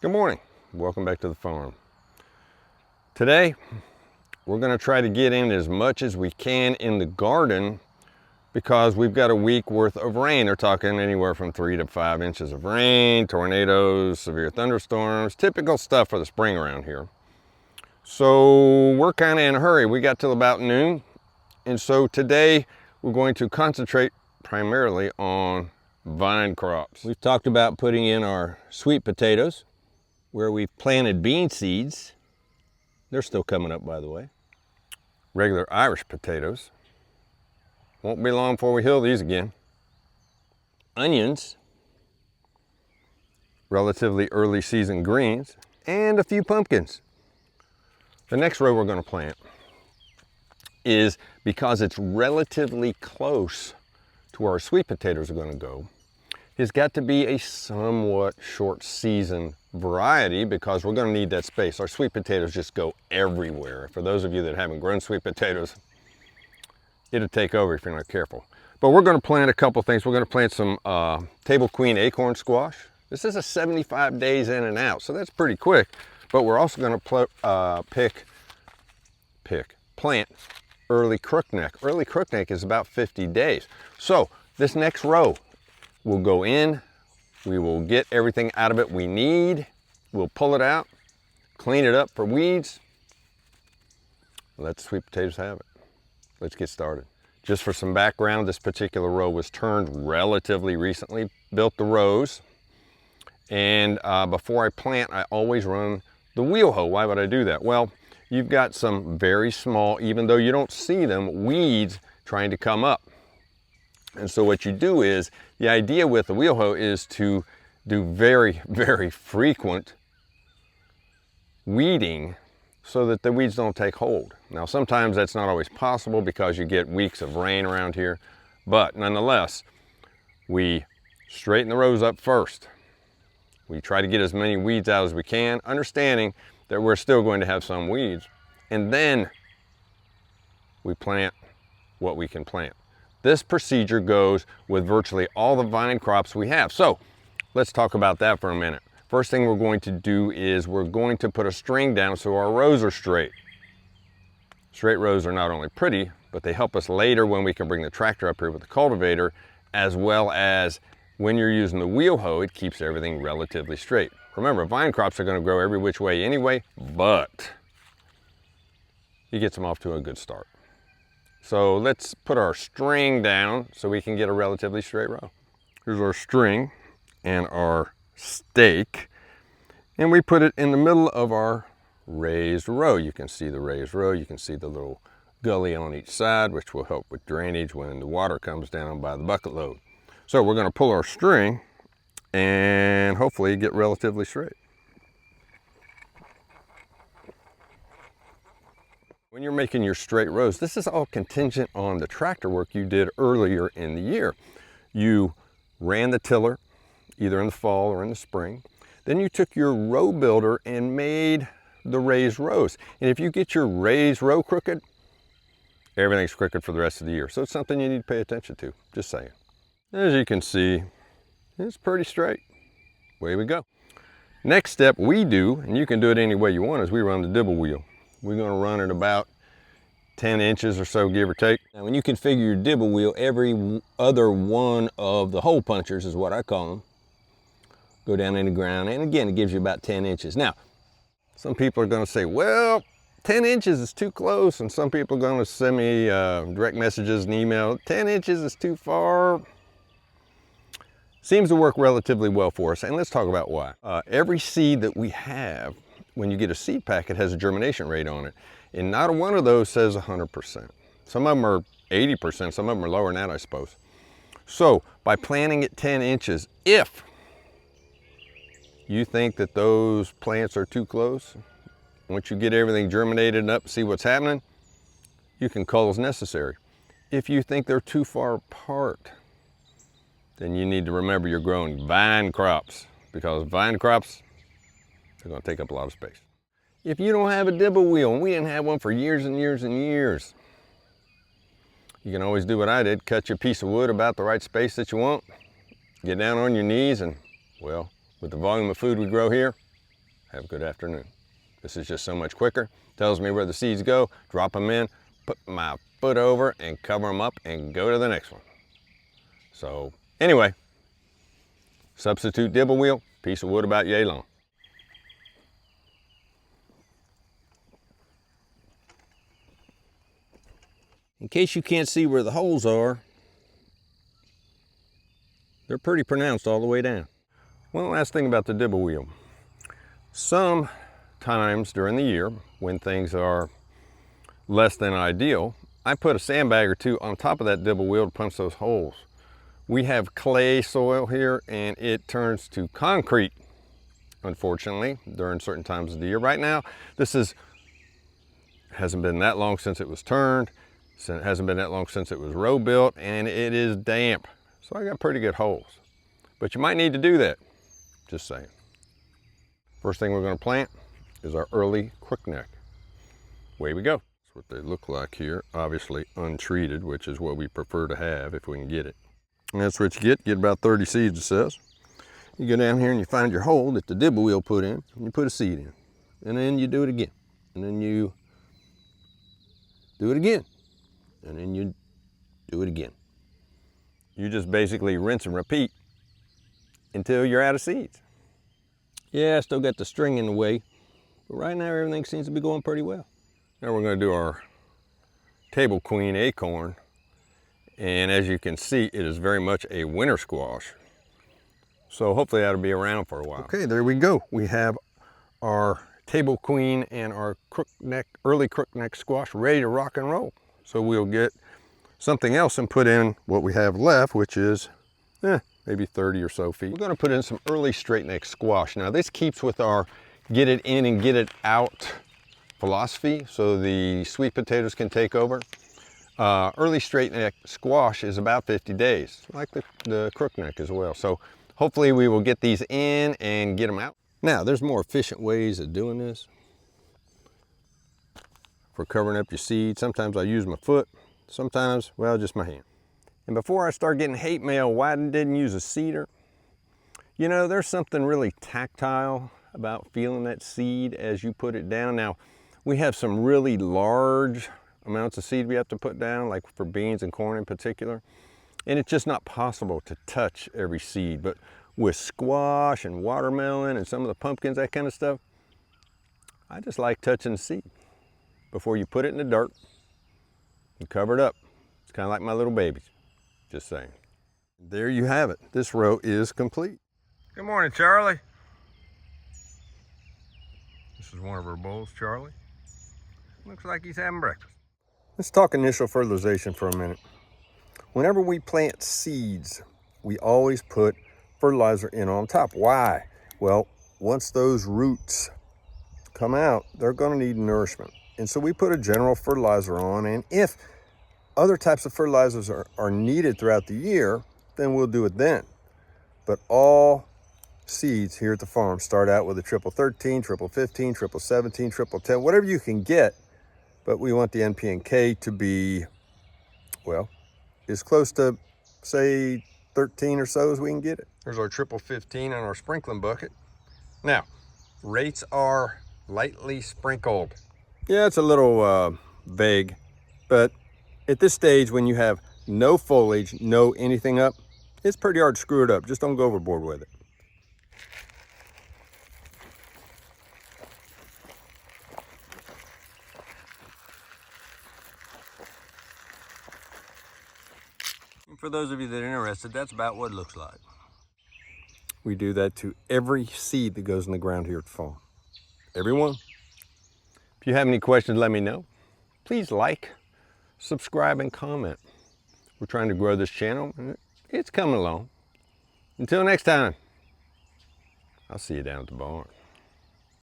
Good morning. Welcome back to the farm. Today, we're going to try to get in as much as we can in the garden because we've got a week worth of rain. They're talking anywhere from 3 to 5 inches of rain, tornadoes, severe thunderstorms, typical stuff for the spring around here. So we're kind of in a hurry. We got till about noon. And so today we're going to concentrate primarily on vine crops. We've talked about putting in our sweet potatoes, where we've planted bean seeds. They're still coming up, by the way. Regular Irish potatoes. Won't be long before we hill these again. Onions. Relatively early season greens. And a few pumpkins. The next row we're going to plant is, because it's relatively close to where our sweet potatoes are going to go, has got to be a somewhat short season variety because we're going to need that space. Our sweet potatoes just go everywhere. For those of you that haven't grown sweet potatoes, it'll take over if you're not careful. But we're going to plant a couple things. We're going to plant some table queen acorn squash. This is a 75 days in and out, so that's pretty quick. But we're also going to plant early crookneck. Early crookneck is about 50 days. So this next row, we'll go in, we will get everything out of it we need, we'll pull it out, clean it up for weeds, let the sweet potatoes have it. Let's get started. Just for some background, this particular row was turned relatively recently, built the rows, and before I plant, I always run the wheel hoe. Why would I do that? Well, you've got some very small, even though you don't see them, weeds trying to come up. And so what you do is, the idea with the wheel hoe is to do very, very frequent weeding so that the weeds don't take hold. Now sometimes that's not always possible because you get weeks of rain around here, but nonetheless, we straighten the rows up first. We try to get as many weeds out as we can, understanding that we're still going to have some weeds, and then we plant what we can plant. This procedure goes with virtually all the vine crops we have. So let's talk about that for a minute. First thing we're going to do is we're going to put a string down so our rows are straight. Straight rows are not only pretty, but they help us later when we can bring the tractor up here with the cultivator, as well as when you're using the wheel hoe, it keeps everything relatively straight. Remember, vine crops are going to grow every which way anyway, but it gets them off to a good start. So let's put our string down so we can get a relatively straight row. Here's our string and our stake, and we put it in the middle of our raised row. You can see the raised row, you can see the little gully on each side, which will help with drainage when the water comes down by the bucket load. So we're going to pull our string and hopefully get relatively straight. When you're making your straight rows, this is all contingent on the tractor work you did earlier in the year. You ran the tiller either in the fall or in the spring. Then you took your row builder and made the raised rows. And if you get your raised row crooked, everything's crooked for the rest of the year. So it's something you need to pay attention to, just saying. As you can see, it's pretty straight. Away we go. Next step we do, and you can do it any way you want, is we run the dibble wheel. We're going to run it about 10 inches or so, give or take. Now when you configure your dibble wheel, every other one of the hole punchers, is what I call them, go down in the ground, and again it gives you about 10 inches. Now some people are going to say, well, 10 inches is too close, and some people are going to send me direct messages and email, 10 inches is too far. Seems to work relatively well for us, and let's talk about why. Every seed that we have, when you get a seed packet, has a germination rate on it, and not one of those says 100%. Some of them are 80%, some of them are lower than that, I suppose. So by planting at 10 inches, if you think that those plants are too close, once you get everything germinated up, see what's happening, you can cull as necessary. If you think they're too far apart, then you need to remember you're growing vine crops, because vine crops, they're going to take up a lot of space. If you don't have a dibble wheel, and we didn't have one for years and years and years, you can always do what I did, cut you a piece of wood about the right space that you want, get down on your knees, and well, with the volume of food we grow here, have a good afternoon. This is just so much quicker. Tells me where the seeds go, drop them in, put my foot over and cover them up and go to the next one. So anyway, substitute dibble wheel, piece of wood about yay long. In case you can't see where the holes are, they're pretty pronounced all the way down. One last thing about the dibble wheel. Sometimes during the year, when things are less than ideal, I put a sandbag or two on top of that dibble wheel to punch those holes. We have clay soil here and it turns to concrete, unfortunately, during certain times of the year. Right now, hasn't been that long since it was turned. It hasn't been that long since it was row built, and it is damp. So I got pretty good holes. But you might need to do that, just saying. First thing we're gonna plant is our early crookneck. Away we go. That's what they look like here. Obviously untreated, which is what we prefer to have if we can get it. And that's what you get about 30 seeds, it says. You go down here and you find your hole that the dibble wheel put in, and you put a seed in. And then you do it again. And then you do it again. And then you do it again. You just basically rinse and repeat until you're out of seeds. Yeah, I still got the string in the way, but right now everything seems to be going pretty well. Now we're going to do our table queen acorn, and as you can see, it is very much a winter squash. So hopefully that'll be around for a while. Okay, there we go. We have our table queen and our early crookneck squash ready to rock and roll. So we'll get something else and put in what we have left, which is maybe 30 or so feet. We're going to put in some early straight neck squash. Now this keeps with our get it in and get it out philosophy, so the sweet potatoes can take over. Early straight neck squash is about 50 days, like the crookneck as well. So hopefully we will get these in and get them out. Now there's more efficient ways of doing this. For covering up your seed, sometimes I use my foot, sometimes, well, just my hand. And before I start getting hate mail, why I didn't use a seeder? You know, there's something really tactile about feeling that seed as you put it down. Now, we have some really large amounts of seed we have to put down, like for beans and corn in particular. And it's just not possible to touch every seed. But with squash and watermelon and some of the pumpkins, that kind of stuff, I just like touching the seed before you put it in the dirt and cover it up. It's kind of like my little babies, just saying. There you have it. This row is complete. Good morning, Charlie. This is one of our bulls, Charlie. Looks like he's having breakfast. Let's talk initial fertilization for a minute. Whenever we plant seeds, we always put fertilizer in on top. Why? Well, once those roots come out, they're going to need nourishment. And so we put a general fertilizer on, and if other types of fertilizers are needed throughout the year, then we'll do it then. But all seeds here at the farm start out with a triple 13, triple 15, triple 17, triple 10, whatever you can get. But we want the NP and K to be, well, as close to, say, 13 or so as we can get it. Here's our triple 15 on our sprinkling bucket. Now, rates are lightly sprinkled. Yeah, it's a little vague, but at this stage, when you have no foliage, no anything up, it's pretty hard to screw it up. Just don't go overboard with it. And for those of you that are interested, that's about what it looks like. We do that to every seed that goes in the ground here at the farm. Every one. If you have any questions, let me know. Please like, subscribe, and comment. We're trying to grow this channel, and it's coming along. Until next time, I'll see you down at the barn.